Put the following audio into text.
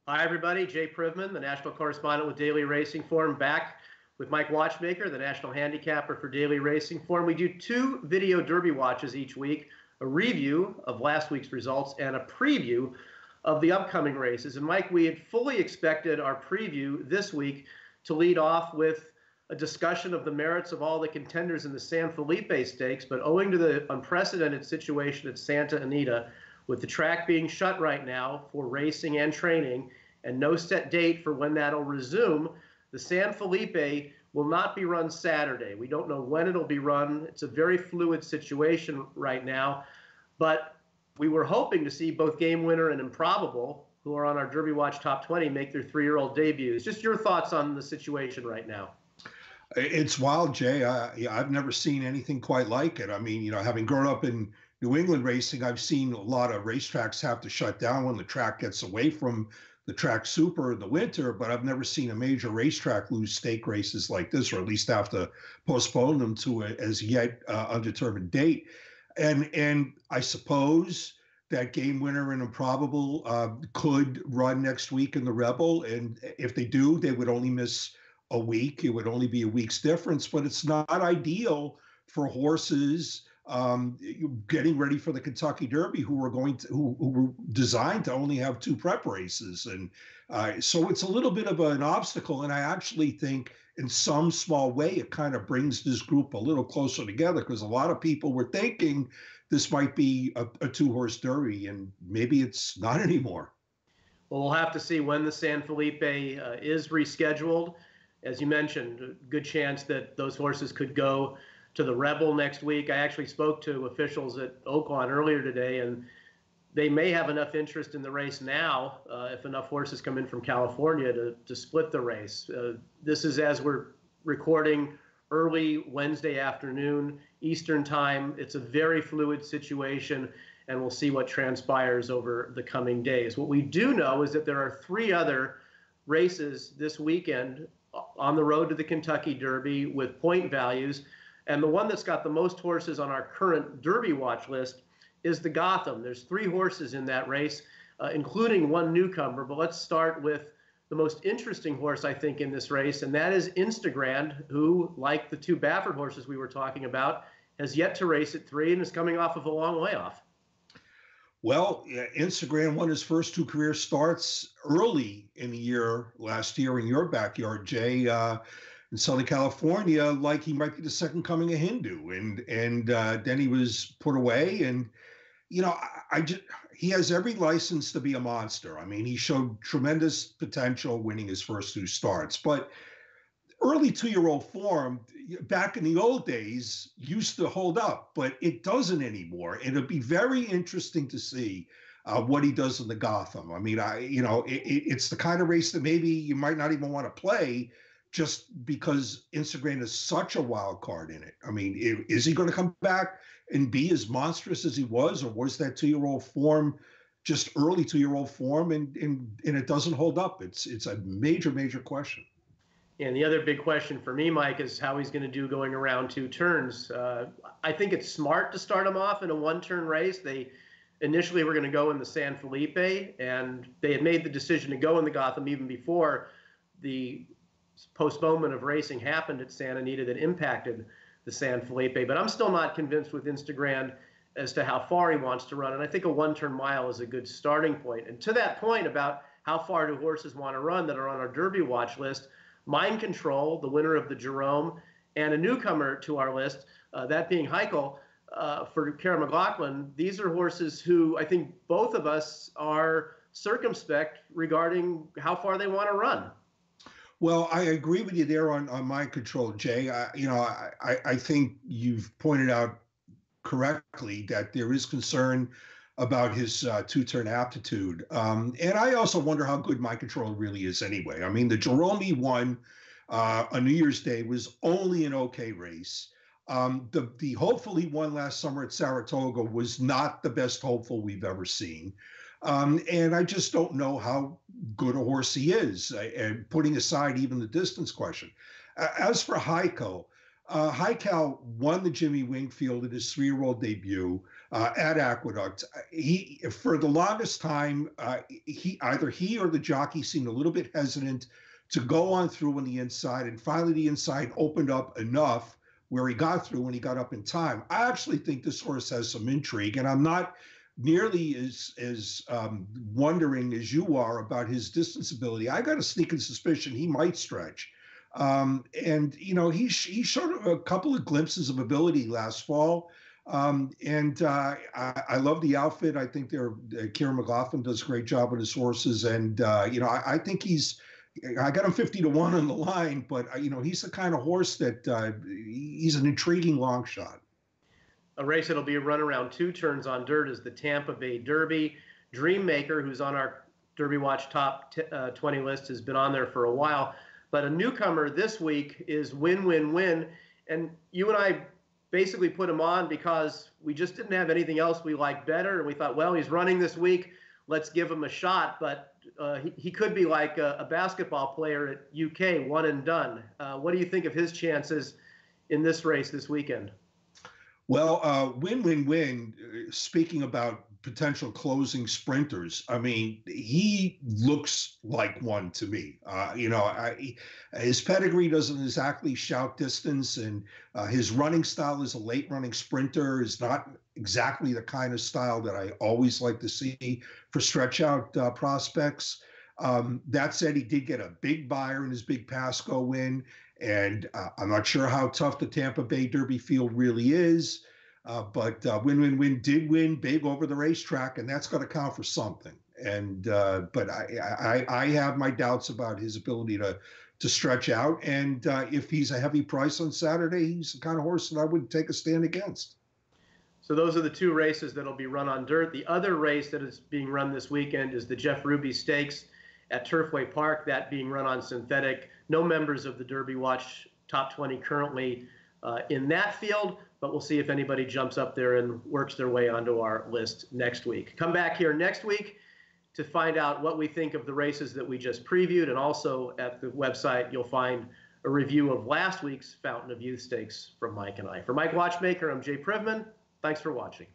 Hi, everybody. Jay Privman, the national correspondent with Daily Racing Form, back with Mike Watchmaker, the national handicapper for Daily Racing Form. We do 2 video derby watches each week, a review of last week's results and a preview of the upcoming races. And Mike, we had fully expected our preview this week to lead off with a discussion of the merits of all the contenders in the San Felipe Stakes, but owing to the unprecedented situation at Santa Anita, with the track being shut right now for racing and training and no set date for when that'll resume, the San Felipe will not be run Saturday. We don't know when it'll be run. It's a very fluid situation right now, but we were hoping to see both Game Winner and Improbable, who are on our Derby Watch Top 20, make their 3-year-old debuts. Just your thoughts on the situation right now. It's wild, Jay. I've never seen anything quite like it. I mean, having grown up in New England racing, I've seen a lot of racetracks have to shut down when the track gets away from the track super in the winter, but I've never seen a major racetrack lose stake races like this, or at least have to postpone them to a as yet undetermined date. And I suppose that Game Winner and Improbable could run next week in the Rebel, and if they do, they would only miss a week. It would only be a week's difference, but it's not ideal for horses getting ready for the Kentucky Derby who were designed to only have 2 prep races. And so it's a little bit of an obstacle. And I actually think in some small way, it kind of brings this group a little closer together, because a lot of people were thinking this might be a 2-horse Derby, and maybe it's not anymore. Well, we'll have to see when the San Felipe is rescheduled. As you mentioned, a good chance that those horses could go to the Rebel next week. I actually spoke to officials at Oaklawn earlier today, and they may have enough interest in the race now, if enough horses come in from California, to split the race. This is as we're recording early Wednesday afternoon, Eastern time. It's a very fluid situation, and we'll see what transpires over the coming days. What we do know is that there are 3 other races this weekend on the road to the Kentucky Derby with point values. And the one that's got the most horses on our current Derby watch list is the Gotham. There's 3 horses in that race, including 1 newcomer. But let's start with the most interesting horse, I think, in this race, and that is Instagrand, who, like the 2 Baffert horses we were talking about, has yet to race at 3 and is coming off of a long layoff. Well, Instagram won his first 2 career starts early in the year last year in your backyard, Jay, in Southern California, like he might be the second coming of Hindu. And then he was put away. And, he has every license to be a monster. I mean, he showed tremendous potential winning his first 2 starts. But early 2-year-old form, back in the old days, used to hold up, but it doesn't anymore. It'll be very interesting to see what he does in the Gotham. I mean, it's the kind of race that maybe you might not even want to play, just because Instagram is such a wild card in it. I mean, is he going to come back and be as monstrous as he was, or was that 2-year-old form just early 2-year-old form and it doesn't hold up? It's a major, major question. And the other big question for me, Mike, is how he's going to do going around 2 turns. I think it's smart to start him off in a 1-turn race. They initially were going to go in the San Felipe, and they had made the decision to go in the Gotham even before the postponement of racing happened at Santa Anita that impacted the San Felipe. But I'm still not convinced with Instagram as to how far he wants to run. And I think a 1-turn mile is a good starting point. And to that point about how far do horses want to run that are on our Derby watch list, Mind Control, the winner of the Jerome, and a newcomer to our list, that being Heichel, for Kara McLaughlin. These are horses who I think both of us are circumspect regarding how far they want to run. Well, I agree with you there on Mind Control, Jay. I think you've pointed out correctly that there is concern about his 2-turn aptitude. And I also wonder how good Mind Control really is anyway. I mean, the Jerome he won on New Year's Day was only an okay race. The hopeful he won last summer at Saratoga was not the best hopeful we've ever seen. And I just don't know how good a horse he is, and putting aside even the distance question. As for Heichel won the Jimmy Wingfield at his 3-year-old debut. at Aqueduct. He, for the longest time, either he or the jockey seemed a little bit hesitant to go on through on the inside, and finally the inside opened up enough where he got through when he got up in time. I actually think this horse has some intrigue, and I'm not nearly as wondering as you are about his distance ability. I got a sneaking suspicion he might stretch. And he showed a couple of glimpses of ability last fall. I love the outfit. I think Kieran McLaughlin does a great job with his horses, and I think I got him 50-1 on the line, but he's the kind of horse that he's an intriguing long shot. A race that'll be run around 2 turns on dirt is the Tampa Bay Derby. Dreammaker, who's on our Derby Watch top 20 list, has been on there for a while. But a newcomer this week is Win Win Win. And you and I basically put him on because we just didn't have anything else we liked better. And we thought, well, he's running this week, let's give him a shot. But he could be like a basketball player at UK, one and done. What do you think of his chances in this race this weekend? Well, Win Win Win, speaking about potential closing sprinters, I mean, he looks like one to me. His pedigree doesn't exactly shout distance, and his running style as a late running sprinter is not exactly the kind of style that I always like to see for stretch out prospects. That said, he did get a big buyer in his big Pasco win. And I'm not sure how tough the Tampa Bay Derby field really is, but Win Win Win did win big over the racetrack, and that's going to count for something. And but I have my doubts about his ability to stretch out. And if he's a heavy price on Saturday, he's the kind of horse that I would take a stand against. So those are the 2 races that'll be run on dirt. The other race that is being run this weekend is the Jeff Ruby Stakes at Turfway Park, that being run on synthetic. No members of the Derby Watch top 20 currently in that field, but we'll see if anybody jumps up there and works their way onto our list next week. Come back here next week to find out what we think of the races that we just previewed, and also at the website you'll find a review of last week's Fountain of Youth Stakes from Mike and I. For Mike Watchmaker, I'm Jay Privman. Thanks for watching.